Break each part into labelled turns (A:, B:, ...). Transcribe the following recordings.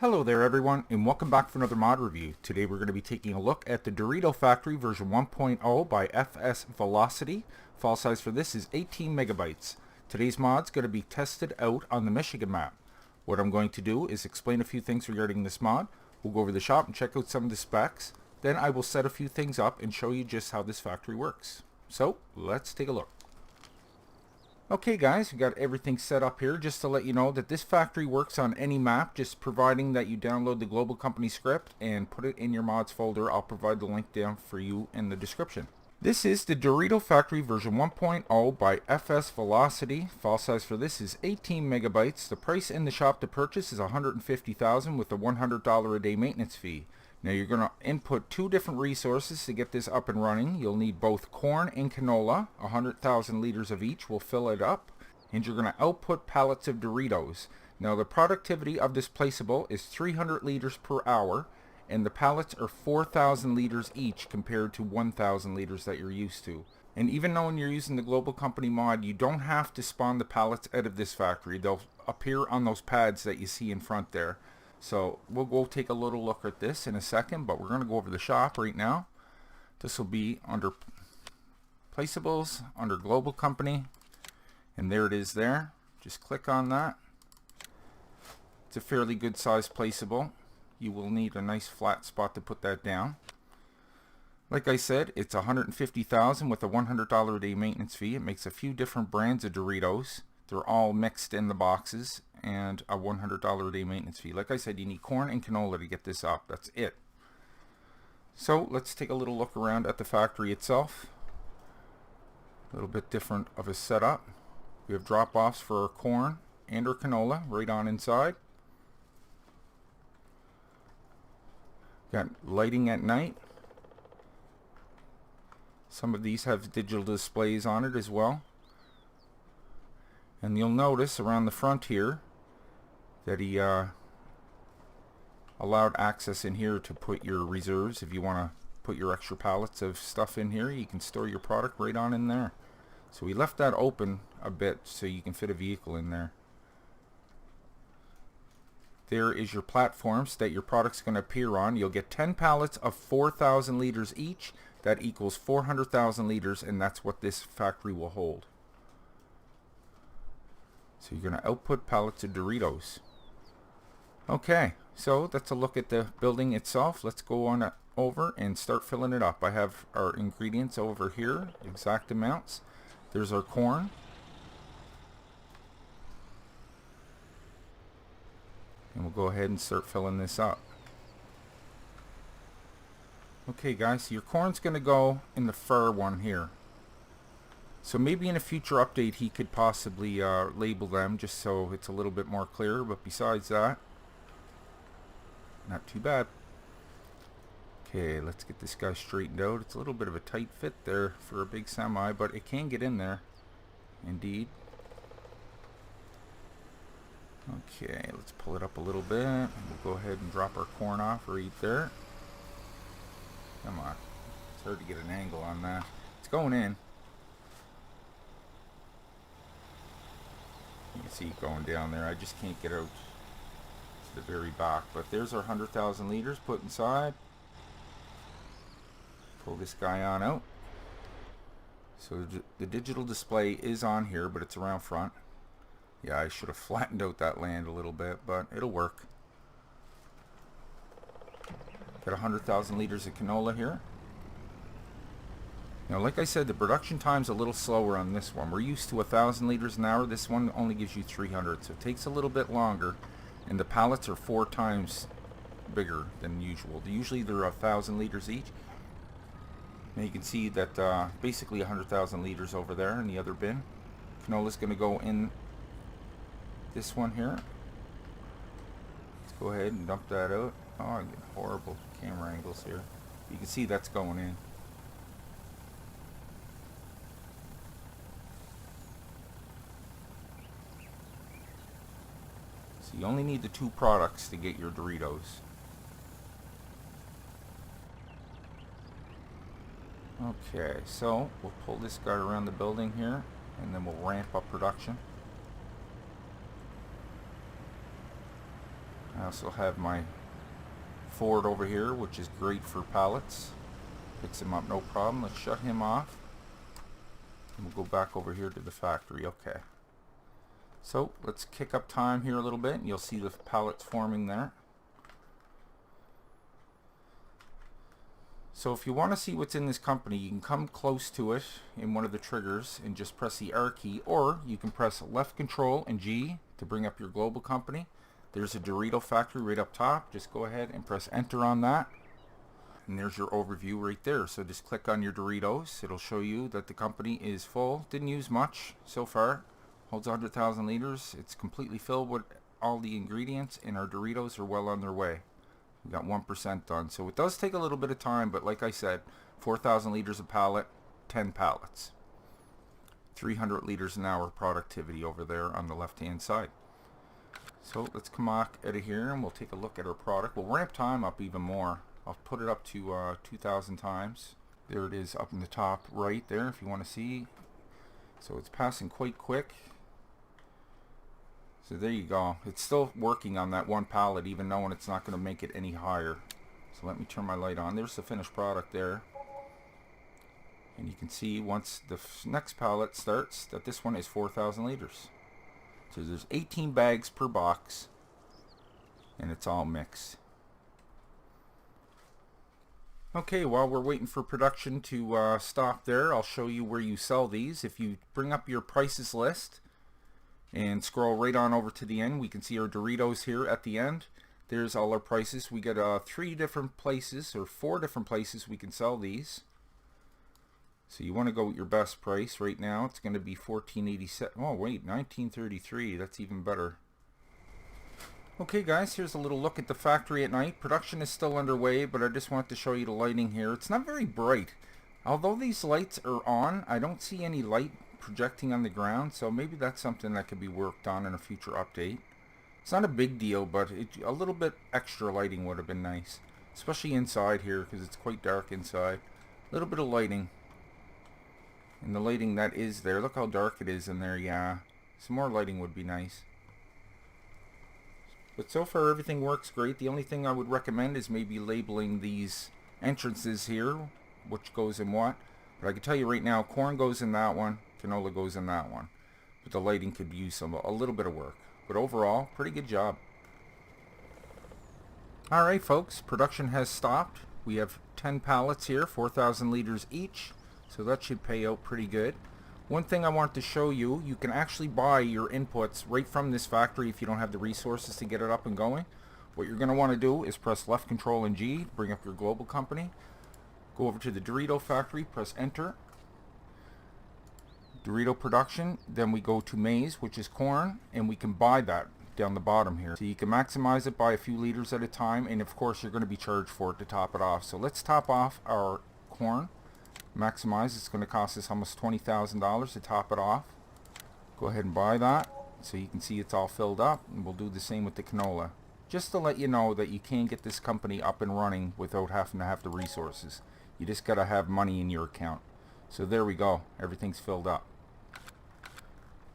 A: Hello there everyone, and welcome back for another mod review. Today we're going to be taking a look at the Dorito Factory version 1.0 by FSVelocity. File size for this is 18 megabytes. Today's mod is going to be tested out on the Michigan map. What I'm going to do is explain a few things regarding this mod. We'll go over the shop and check out some of the specs. Then I will set a few things up and show you just how this factory works. So let's take a look. Okay guys, we got everything set up here. Just to let you know that this factory works on any map, just providing that you download the global company script and put it in your mods folder. I'll provide the link down for you in the description. This is the Dorito Factory version 1.0 by FSVelocity. File size for this is 18 megabytes. The price in the shop to purchase is $150,000 with a $100 a day maintenance fee. Now you're going to input two different resources to get this up and running. You'll need both corn and canola. 100,000 liters of each will fill it up. And you're going to output pallets of Doritos. Now the productivity of this Placeable is 300 liters per hour. And the pallets are 4,000 liters each compared to 1,000 liters that you're used to. And even though when you're using the global company mod, you don't have to spawn the pallets out of this factory. They'll appear on those pads that you see in front there. So we'll go take a little look at this in a second, but we're going to go over the shop right now. This will be under Placeables, under Global Company, and there it is there. Just click on that. It's a fairly good size Placeable. You will need a nice flat spot to put that down. Like I said, it's $150,000 with a $100 a day maintenance fee. It makes a few different brands of Doritos. They're all mixed in the boxes, and a $100 a day maintenance fee. Like I said, you need corn and canola to get this up. That's it. So let's take a little look around at the factory itself. A little bit different of a setup. We have drop-offs for our corn and our canola right on inside. Got lighting at night. Some of these have digital displays on it as well. And you'll notice around the front here that he allowed access in here to put your reserves. If you want to put your extra pallets of stuff in here, you can store your product right on in there. So we left that open a bit so you can fit a vehicle in there. There is your platforms that your product's going to appear on. You'll get 10 pallets of 4,000 liters each. That equals 400,000 liters, and that's what this factory will hold. So you're going to output pallets of Doritos. Okay, so that's a look at the building itself. Let's go on over and start filling it up. I have our ingredients over here, exact amounts. There's our corn. And we'll go ahead and start filling this up. Okay guys, so your corn's going to go in the far one here. So maybe in a future update he could possibly label them just so it's a little bit more clear, but besides that, not too bad. Okay, let's get this guy straightened out. It's a little bit of a tight fit there for a big semi, but it can get in there. Indeed. Okay, let's pull it up a little bit. We'll go ahead and drop our corn off right there. Come on. It's hard to get an angle on that. It's going in. You can see it going down there. I just can't get out to the very back. But there's our 100,000 liters put inside. Pull this guy on out. So the digital display is on here, but it's around front. Yeah, I should have flattened out that land a little bit, but it'll work. Got 100,000 liters of canola here. Now, like I said, the production time's a little slower on this one. We're used to 1,000 liters an hour. This one only gives you 300, so it takes a little bit longer. And the pallets are 4 times bigger than usual. Usually they're 1,000 liters each. Now you can see that basically 100,000 liters over there in the other bin. Canola's going to go in this one here. Let's go ahead and dump that out. Oh, I'm getting horrible camera angles here. You can see that's going in. So you only need the 2 products to get your Doritos. Okay, so we'll pull this guy around the building here, and then we'll ramp up production. I also have my Ford over here, which is great for pallets. Picks him up no problem. Let's shut him off. And we'll go back over here to the factory. Okay. So let's kick up time here a little bit, and you'll see the pallets forming there. So if you want to see what's in this company, you can come close to it in one of the triggers and just press the R key, or you can press left control and G to bring up your global company. There's a Dorito factory right up top. Just go ahead and press enter on that. And there's your overview right there. So just click on your Doritos. It'll show you that the company is full. Didn't use much so far. Holds 100,000 liters. It's completely filled with all the ingredients, and our Doritos are well on their way. We got 1% done. So it does take a little bit of time, but like I said, 4,000 liters a pallet, 10 pallets. 300 liters an hour productivity over there on the left hand side. So let's come back out of here and we'll take a look at our product. We'll ramp time up even more. I'll put it up to 2,000 times. There it is up in the top right there if you want to see. So it's passing quite quick. So there you go. It's still working on that one pallet even knowing it's not going to make it any higher. So let me turn my light on. There's the finished product there. And you can see once the next pallet starts that this one is 4,000 liters. So there's 18 bags per box and it's all mixed. Okay, while we're waiting for production to stop there, I'll show you where you sell these. If you bring up your prices list and scroll right on over to the end, we can see our Doritos here at the end. There's all our prices. We got 3 different places or 4 different places we can sell these. So you want to go with your best price right now. It's going to be $14.87. Oh wait, $19.33. That's even better. Okay guys, here's a little look at the factory at night. Production is still underway, but I just want to show you the lighting here. It's not very bright. Although these lights are on, I don't see any light projecting on the ground, so maybe that's something that could be worked on in a future update. It's not a big deal, but a little bit extra lighting would have been nice. Especially inside here, because it's quite dark inside. A little bit of lighting. And the lighting that is there, look how dark it is in there, yeah. Some more lighting would be nice. But so far everything works great. The only thing I would recommend is maybe labeling these entrances here, which goes in what. But I can tell you right now, corn goes in that one, canola goes in that one. But the lighting could use a little bit of work. But overall, pretty good job. Alright folks, production has stopped. We have 10 pallets here, 4,000 liters each. So that should pay out pretty good. One thing I want to show you, you can actually buy your inputs right from this factory if you don't have the resources to get it up and going. What you're going to want to do is press left control and G to bring up your global company. Go over to the Dorito factory, press enter. Dorito production, then we go to maize, which is corn, and we can buy that down the bottom here. So you can maximize it by a few liters at a time, and of course you're going to be charged for it to top it off. So let's top off our corn. Maximize, it's going to cost us almost $20,000 to top it off. Go ahead and buy that so you can see it's all filled up, and we'll do the same with the canola. Just to let you know that you can get this company up and running without having to have the resources. You just got to have money in your account. So there we go, everything's filled up.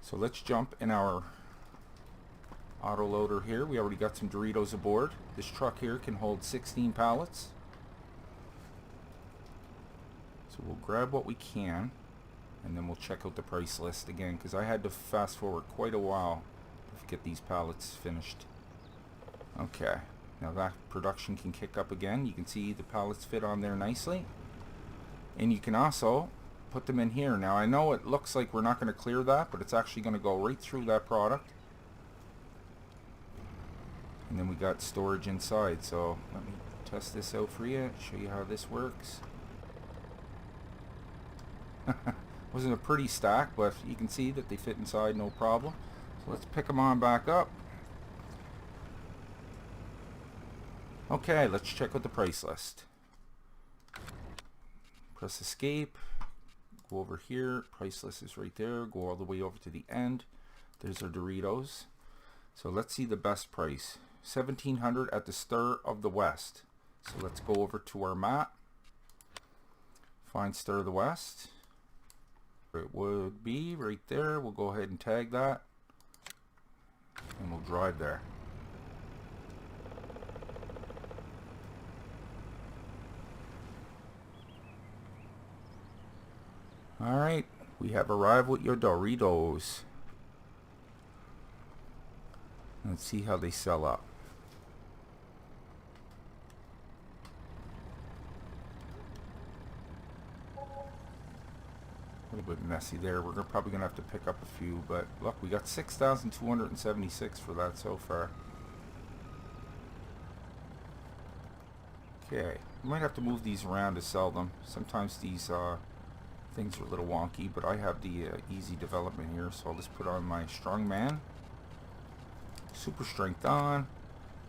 A: So let's jump in our auto loader here. We already got some Doritos aboard. This truck here can hold 16 pallets. So we'll grab what we can, and then we'll check out the price list again, because I had to fast forward quite a while to get these pallets finished. Okay, now that production can kick up again. You can see the pallets fit on there nicely, and you can also put them in here. Now I know it looks like we're not going to clear that, but it's actually going to go right through that product. And then we got storage inside, so let me test this out for you, show you how this works. Wasn't a pretty stack, but you can see that they fit inside no problem. So let's pick them on back up. Okay, let's check out the price list. Press escape, go over here, price list is right there, go all the way over to the end. There's our Doritos. So let's see the best price. $1,700 at the Stir of the West. So let's go over to our map, find Stir of the West. It would be right there. We'll go ahead and tag that, and we'll drive there. Alright, we have arrived with your Doritos. Let's see how they sell up. A little bit messy there. We're probably going to have to pick up a few, but look, we got 6,276 for that so far. Okay, we might have to move these around to sell them. Sometimes these things are a little wonky, but I have the easy development here, so I'll just put on my strongman, super strength on,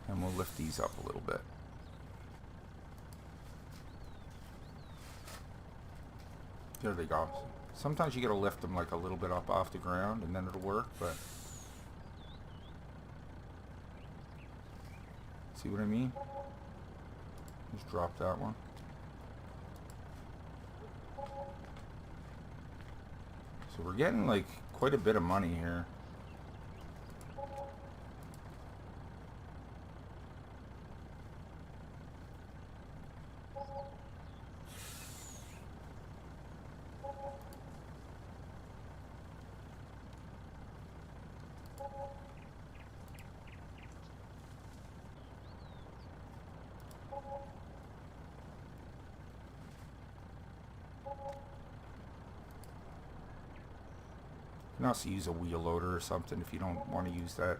A: and we'll lift these up a little bit. There they go. Sometimes you gotta lift them like a little bit up off the ground and then it'll work, but see what I mean? Just drop that one. So we're getting like quite a bit of money here. You can also use a wheel loader or something if you don't want to use that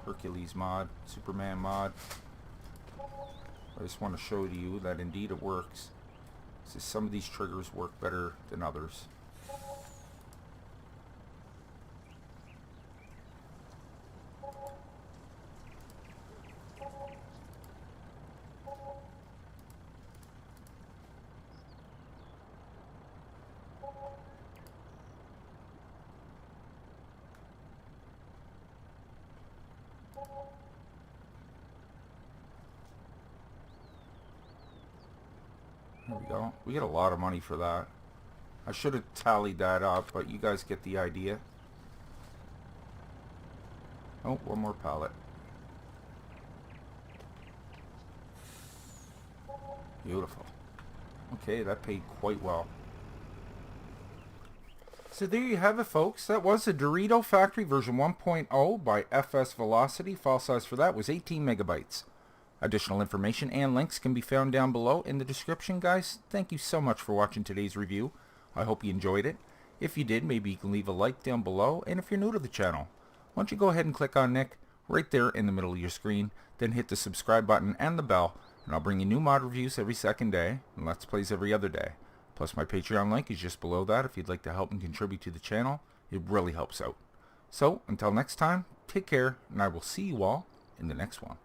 A: Hercules mod, Superman mod. I just want to show to you that indeed it works. So some of these triggers work better than others. There we go. We get a lot of money for that. I should have tallied that up, but you guys get the idea. Oh, one more pallet. Beautiful. Okay, that paid quite well. So there you have it, folks. That was the Dorito Factory version 1.0 by FSVelocity. File size for that was 18 megabytes. Additional information and links can be found down below in the description, guys. Thank you so much for watching today's review. I hope you enjoyed it. If you did, maybe you can leave a like down below. And if you're new to the channel, why don't you go ahead and click on Nick right there in the middle of your screen. Then hit the subscribe button and the bell. And I'll bring you new mod reviews every second day and Let's Plays every other day. Plus my Patreon link is just below that if you'd like to help and contribute to the channel. It really helps out. So, until next time, take care, and I will see you all in the next one.